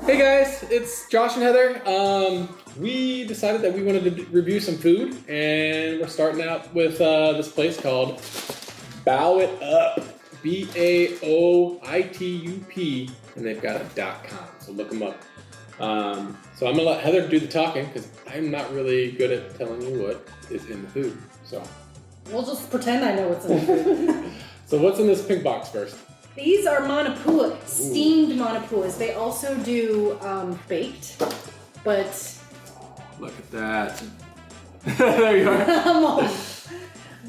Hey guys, it's Josh and Heather. We decided that we wanted to review some food, and we're starting out with this place called Baoitup, Baoitup, and they've got a .com, so look them up. So I'm gonna let Heather do the talking because I'm not really good at telling you what is in the food. So we'll just pretend I know what's in the food. So what's in this pink box first? These are manapua, steamed manapuas. They also do baked, but... Look at that. There you are.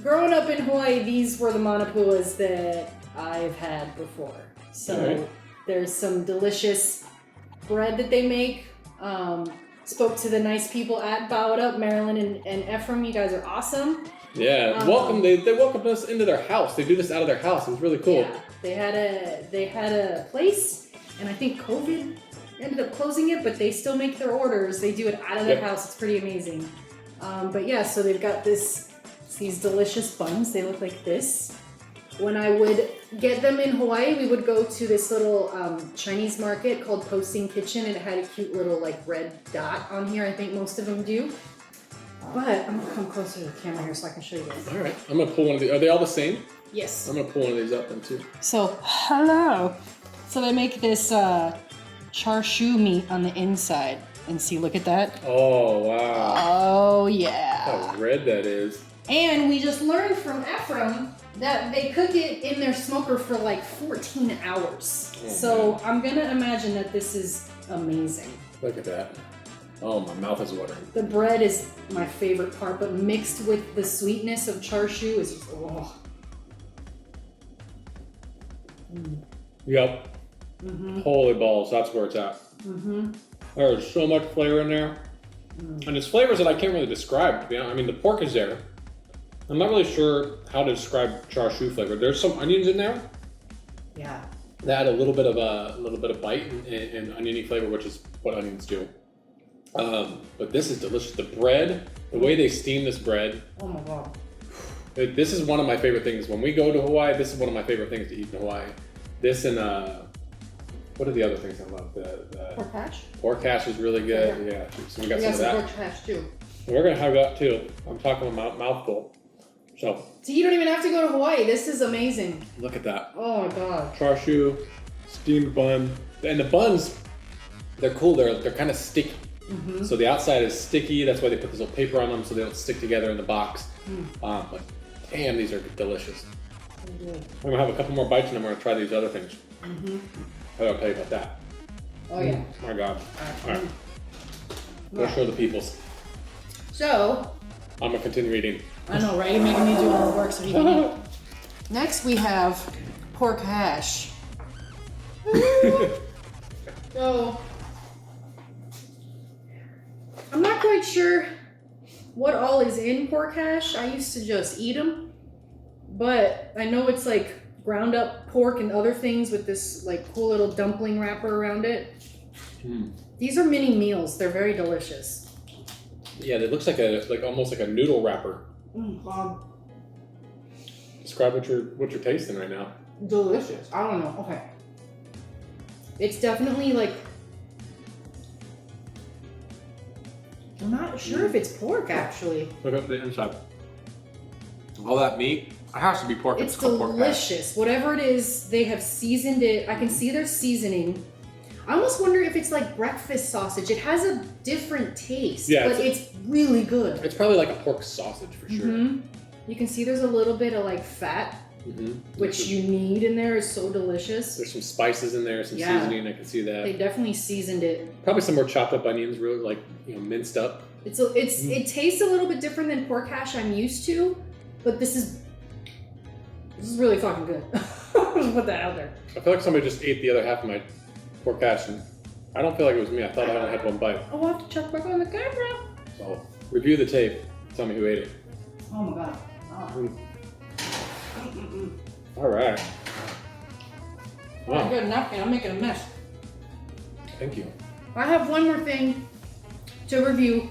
Growing up in Hawaii, these were the manapuas that I've had before. So there's some delicious bread that they make. Spoke to the nice people at Baoitup, Marilyn and Ephraim. You guys are awesome. Yeah, welcome. They welcomed us into their house. They do this out of their house. It was really cool. Yeah, they had a place, and I think COVID ended up closing it, but they still make their orders. They do it out of their house. It's pretty amazing. But yeah, so they've got these delicious buns. They look like this. When I would get them in Hawaii, we would go to this little Chinese market called Posting Kitchen, and it had a cute little like red dot on here. I think most of them do. But I'm gonna come closer to the camera here so I can show you guys. All right, I'm gonna pull one of these. Are they all the same? Yes. I'm gonna pull one of these up then too. So, hello. So they make this char siu meat on the inside. And see, look at that. Oh, wow. Oh, yeah. How red that is. And we just learned from Ephraim that they cook it in their smoker for like 14 hours. Oh, so man. I'm gonna imagine that this is amazing. Look at that. Oh, my mouth is watering. The bread is my favorite part, but mixed with the sweetness of char siu is just, oh. Yep. Mm-hmm. Holy balls, that's where it's at. Mm-hmm. There's so much flavor in there. And it's flavors that I can't really describe, to be honest. I mean, the pork is there. I'm not really sure how to describe char siu flavor. There's some onions in there. Yeah. That add a little bit of bite and oniony flavor, which is what onions do. But this is delicious. The bread, the way they steam this bread. Oh my God. This is one of my favorite things. When we go to Hawaii, this is one of my favorite things to eat in Hawaii. This and what are the other things I love? The Pork hash? Pork hash is really good. Yeah. So we got some of that. Pork hash too. We're gonna have that too. I'm talking a mouthful. So you don't even have to go to Hawaii. This is amazing. look at that. Oh my God. Char siu, steamed bun, and the buns, they're cool. They're kind of sticky. Mm-hmm. So the outside is sticky. That's why they put this little paper on them so they don't stick together in the box. But damn, these are delicious. Mm-hmm. I'm gonna have a couple more bites and I'm gonna try these other things. I'll tell you about that. Oh yeah. My God. All right. Go show the peoples. So. I'm gonna continue eating. I know, right? You're making me do all the work so you can eat. Next we have pork hash. So, I'm not quite sure what all is in pork hash. I used to just eat them, but I know it's like ground up pork and other things with this like cool little dumpling wrapper around it. These are mini meals. They're very delicious. Yeah, it looks like almost like a noodle wrapper. Wow. Describe what you're tasting right now. Delicious. I don't know. Okay. It's definitely like, I'm not sure if it's pork actually. Look up the inside. All that meat, it has to be pork. It's delicious. Whatever it is, they have seasoned it. I can see their seasoning. I almost wonder if it's like breakfast sausage. It has a different taste, but it's really good. It's probably like a pork sausage for sure. You can see there's a little bit of like fat, which you need in there. Is so delicious. There's some spices in there, some seasoning. I can see that. They definitely seasoned it. Probably some more chopped up onions, really like minced up. It tastes a little bit different than pork hash I'm used to, but this is really fucking good. Just put that out there. I feel like somebody just ate the other half of my pork hash, and I don't feel like it was me. I thought I only had one bite. I'll have to check back on the camera. So review the tape. Tell me who ate it. Oh my God. All right. Wow. Good napkin. I'm making a mess. Thank you. I have one more thing to review,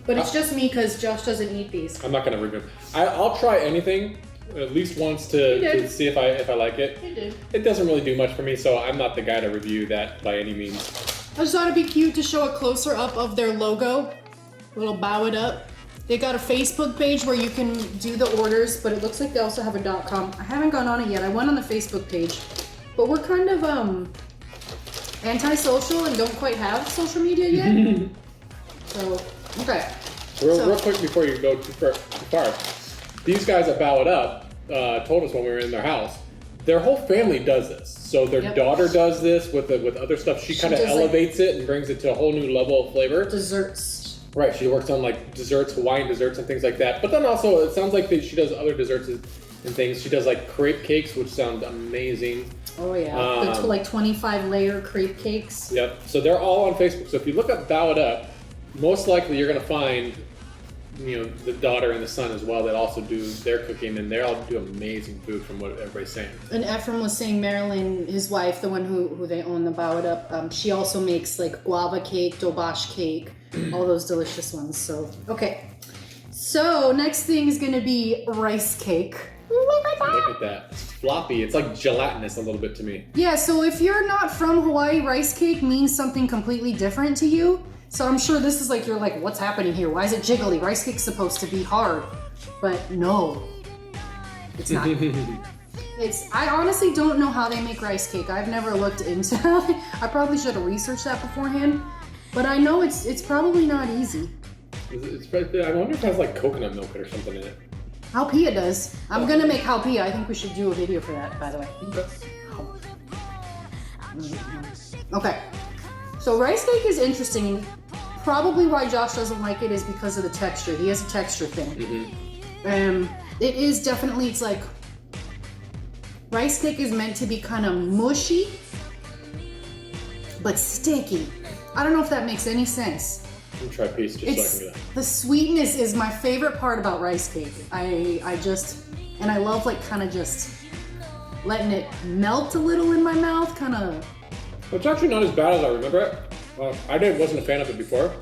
but it's just me because Josh doesn't eat these. I'm not gonna review. I'll try anything at least once to see if I like it. You did. It doesn't really do much for me, so I'm not the guy to review that by any means. I just thought it'd be cute to show a closer up of their logo. Little Baoitup. They got a Facebook page where you can do the orders, but it looks like they also have a .com. I haven't gone on it yet. I went on the Facebook page, but we're kind of anti-social and don't quite have social media yet. So, okay. Real quick before you go too far, these guys at Baoitup told us when we were in their house, their whole family does this. So their daughter does this with other stuff. She kind of elevates it and brings it to a whole new level of flavor. Desserts. Right, she works on like desserts, Hawaiian desserts and things like that. But then also, it sounds like she does other desserts and things. She does like crepe cakes, which sound amazing. Oh yeah, the like 25 layer crepe cakes. Yep, so they're all on Facebook. So if you look up Baoitup, most likely you're gonna find, the daughter and the son as well that also do their cooking, and they all do amazing food from what everybody's saying. And Ephraim was saying Marilyn, his wife, the one who they own the Baoitup, she also makes like guava cake, dobash cake, all those delicious ones. So, okay. So, next thing is going to be rice cake. Look at that. It's floppy. It's like gelatinous a little bit to me. Yeah, so if you're not from Hawaii, rice cake means something completely different to you. So I'm sure this is like, you're like, what's happening here? Why is it jiggly? Rice cake's supposed to be hard. But no, it's not. I honestly don't know how they make rice cake. I've never looked into it. I probably should have researched that beforehand. But I know it's probably not easy. I wonder if it has like coconut milk or something in it. Haupia does. I'm gonna make haupia. I think we should do a video for that, by the way. Okay. So rice cake is interesting. Probably why Josh doesn't like it is because of the texture. He has a texture thing. It is definitely, it's like, rice cake is meant to be kind of mushy, but sticky. I don't know if that makes any sense. Let me try a piece just so I can do that. The sweetness is my favorite part about rice cake. I love like kind of just letting it melt a little in my mouth, kind of. It's actually not as bad as I remember it. I wasn't a fan of it before.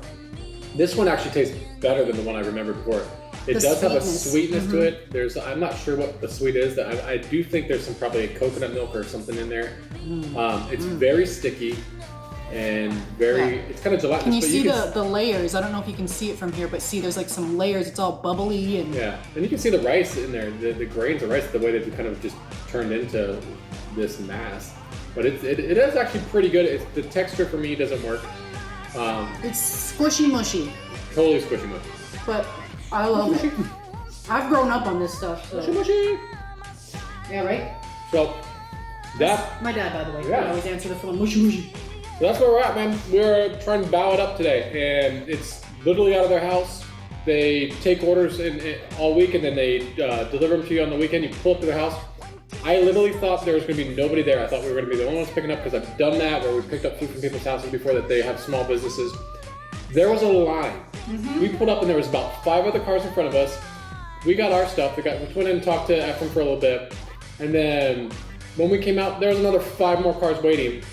This one actually tastes better than the one I remember before. It does have a sweetness to it. I'm not sure what the sweet is. I do think there's probably a coconut milk or something in there. It's very sticky and it's kind of gelatinous. Can you see the layers? I don't know if you can see it from here, but see there's like some layers. It's all bubbly and and you can see the rice in there. The grains of rice, the way that it kind of just turned into this mass. But it is actually pretty good. The texture for me doesn't work. It's squishy mushy. Totally squishy mushy. But I love it. I've grown up on this stuff. So. Mushy mushy. Yeah, right? So that's my dad, by the way. I always answer the phone. Mushy mushy. So that's where we're at, man. We're trying to bow it up today, and it's literally out of their house. They take orders all week, and then they deliver them to you on the weekend. You pull up to their house. I literally thought there was going to be nobody there. I thought we were going to be the only ones picking up because I've done that where we picked up food from people's houses before that they have small businesses. There was a line. We pulled up and there was about 5 other cars in front of us. We got our stuff. We went in and talked to Ephraim for a little bit. And then when we came out, there was another 5 more cars waiting.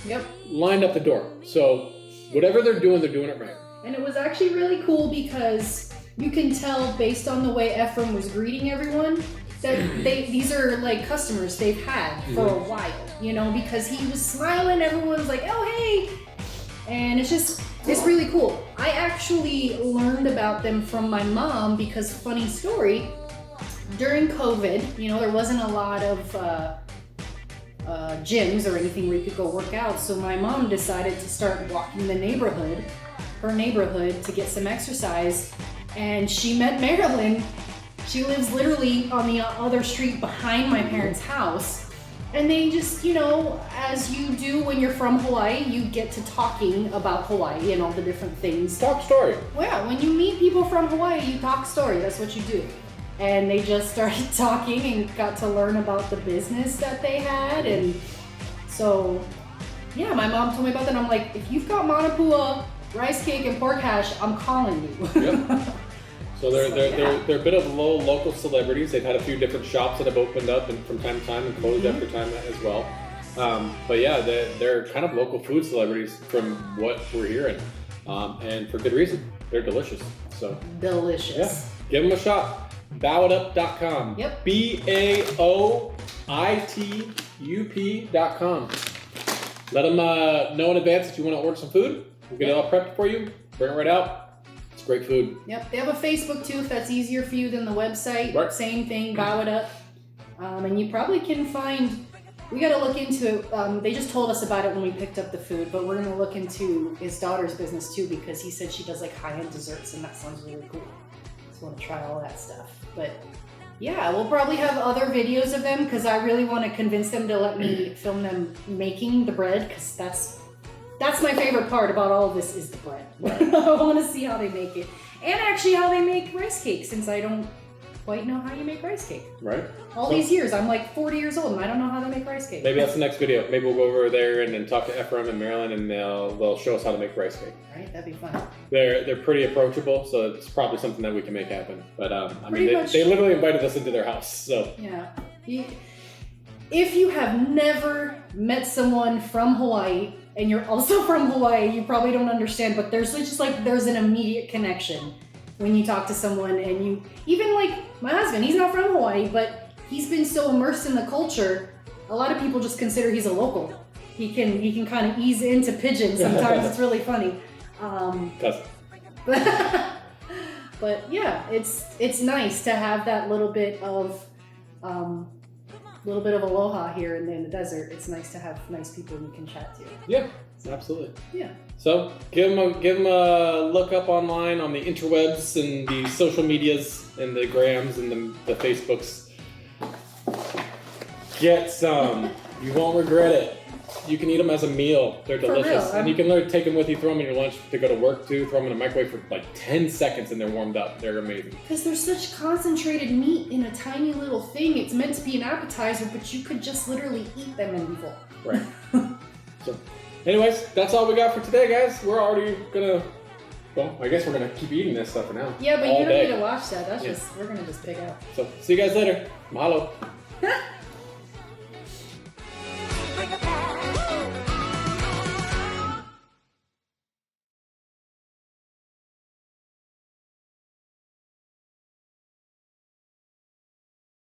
Lined up the door. So whatever they're doing it right. And it was actually really cool because you can tell based on the way Ephraim was greeting everyone that these are like customers they've had for a while, because he was smiling, everyone's like, oh hey, and it's really cool. I actually learned about them from my mom because, funny story, during COVID, there wasn't a lot of gyms or anything where you could go work out, so my mom decided to start walking her neighborhood to get some exercise, and she met Marilyn. She lives literally on the other street behind my parents' house. And they just, as you do when you're from Hawaii, you get to talking about Hawaii and all the different things. Talk story. Well, yeah, when you meet people from Hawaii, you talk story. That's what you do. And they just started talking and got to learn about the business that they had. And so, yeah, my mom told me about that. And I'm like, if you've got manapua, rice cake, and pork hash, I'm calling you. Yep. So they're a bit of local celebrities. They've had a few different shops that have opened up and from time to time and closed after time as well. But yeah, they're kind of local food celebrities from what we're hearing, and for good reason. They're delicious. So delicious. Yeah, give them a shot. Baoitup.com. Yep. BAOITUP.com. Let them know in advance that you want to order some food. We'll get it all prepped for you. Bring it right out. It's great food. Yep. They have a Facebook too if that's easier for you than the website. Right. Same thing, Baoitup. And you probably can find, we got to look into it. They just told us about it when we picked up the food, but we're going to look into his daughter's business too because he said she does like high-end desserts and that sounds really cool. Just want to try all that stuff. But yeah, we'll probably have other videos of them because I really want to convince them to let me film them making the bread because that's my favorite part about all of this is the bread. Right. I want to see how they make it and actually how they make rice cake since I don't quite know how you make rice cake. Right. All these years, I'm like 40 years old and I don't know how to make rice cake. Maybe that's the next video. Maybe we'll go over there and then talk to Ephraim and Marilyn and they'll show us how to make rice cake. Right, that'd be fun. They're pretty approachable, so it's probably something that we can make happen. But I mean, much. they literally invited us into their house, so. Yeah. If you have never met someone from Hawaii and you're also from Hawaii, you probably don't understand, but there's an immediate connection when you talk to someone and you, even like my husband, he's not from Hawaii, but he's been so immersed in the culture, a lot of people just consider he's a local. He can kind of ease into pidgin sometimes, it's really funny. But yeah, it's nice to have that little bit of aloha here in the desert. It's nice to have nice people you can chat to. Yeah, absolutely. Yeah. So give them a look up online on the interwebs and the social medias and the grams and the Facebooks. Get some. You won't regret it. You can eat them as a meal. They're delicious. real, And you can literally take them with you, throw them in your lunch to go to work too, throw them in a microwave for like 10 seconds and they're warmed up. They're amazing. Because there's such concentrated meat in a tiny little thing. It's meant to be an appetizer, but you could just literally eat them and be full. Right. So, anyways, that's all we got for today, guys. We're already gonna, well, I guess we're gonna keep eating this stuff for now. Yeah, but all you don't day. need to watch that. That's we're gonna just pick out. So, see you guys later. Mahalo.